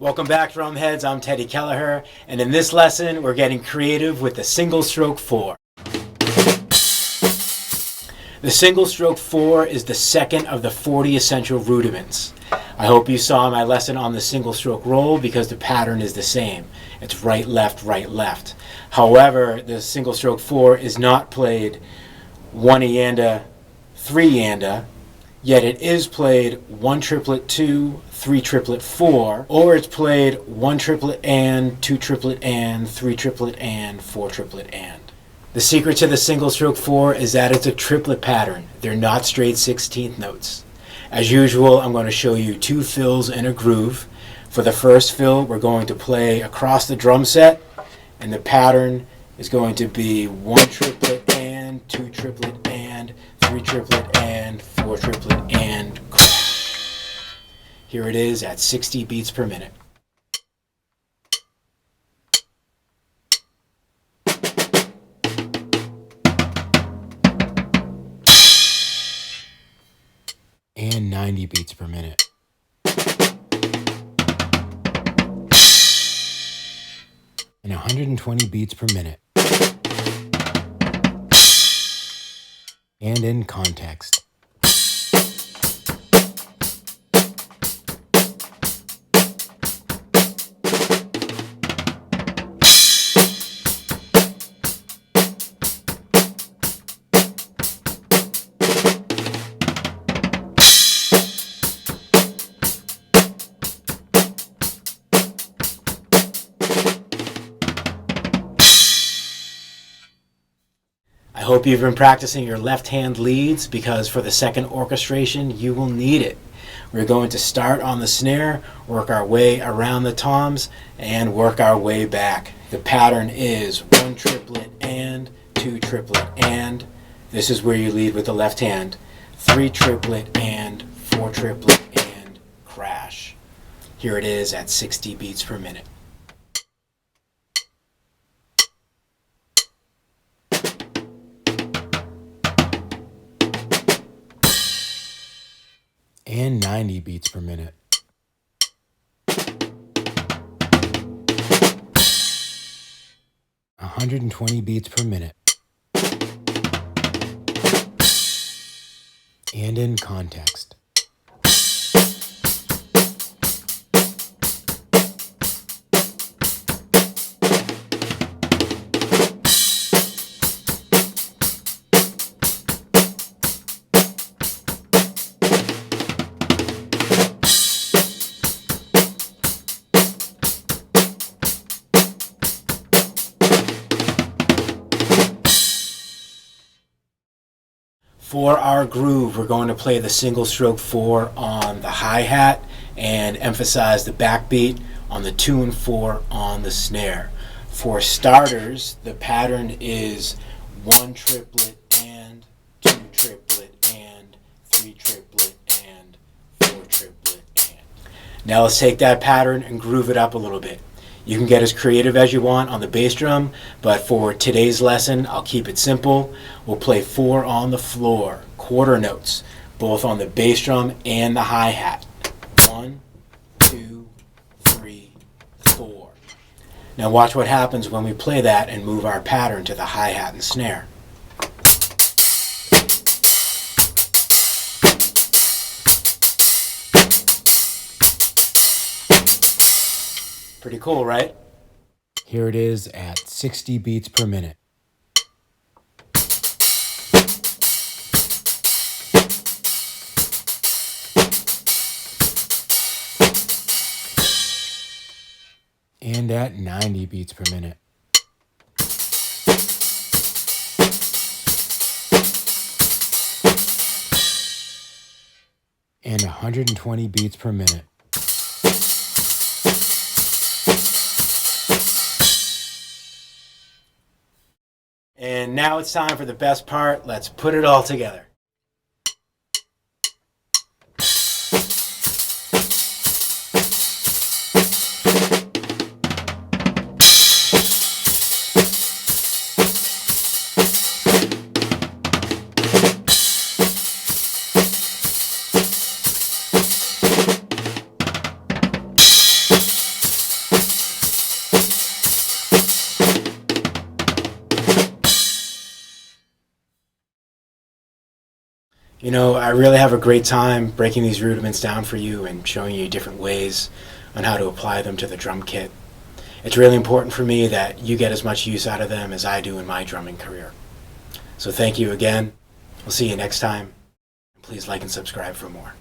Welcome back, Drumheads. I'm Teddy Kelleher, and in this lesson, we're getting creative with the single stroke 4. The single stroke 4 is the second of the 40 essential rudiments. I hope you saw my lesson on the single stroke roll because the pattern is the same. It's right, left, right, left. However, the single stroke 4 is not played 1 yanda, 3 yanda, yet it is played 1 triplet 2, 3 triplet 4, or it's played 1 triplet and, 2 triplet and, 3 triplet and, 4 triplet and. The secret to the single stroke 4 is that it's a triplet pattern. They're not straight 16th notes. As usual, I'm going to show you 2 fills and a groove. For the first fill, we're going to play across the drum set, and the pattern is going to be 1 triplet and, 2 triplet and, 3 triplet and, 4 triplet and, crash. Here it is at 60 beats per minute. And 90 beats per minute. And 120 beats per minute. And in context. I hope you've been practicing your left hand leads because for the second orchestration you will need it. We're going to start on the snare, work our way around the toms, and work our way back. The pattern is 1 triplet and, 2 triplet and. This is where you lead with the left hand. 3 triplet and, 4 triplet and, crash. Here it is at 60 beats per minute. And 90 beats per minute. A 120 beats per minute. And in context. For our groove, we're going to play the single stroke 4 on the hi-hat and emphasize the backbeat on the 2 and 4 on the snare. For starters, the pattern is 1 triplet and, 2 triplet and, 3 triplet and, 4 triplet and. Now let's take that pattern and groove it up a little bit. You can get as creative as you want on the bass drum, but for today's lesson, I'll keep it simple. We'll play 4 on the floor, quarter notes, both on the bass drum and the hi-hat. 1, 2, 3, 4. Now watch what happens when we play that and move our pattern to the hi-hat and snare. Pretty cool, right? Here it is at 60 beats per minute. And at 90 beats per minute. And 120 beats per minute. And now it's time for the best part. Let's put it all together. You know, I really have a great time breaking these rudiments down for you and showing you different ways on how to apply them to the drum kit. It's really important for me that you get as much use out of them as I do in my drumming career. So thank you again. We'll see you next time. Please like and subscribe for more.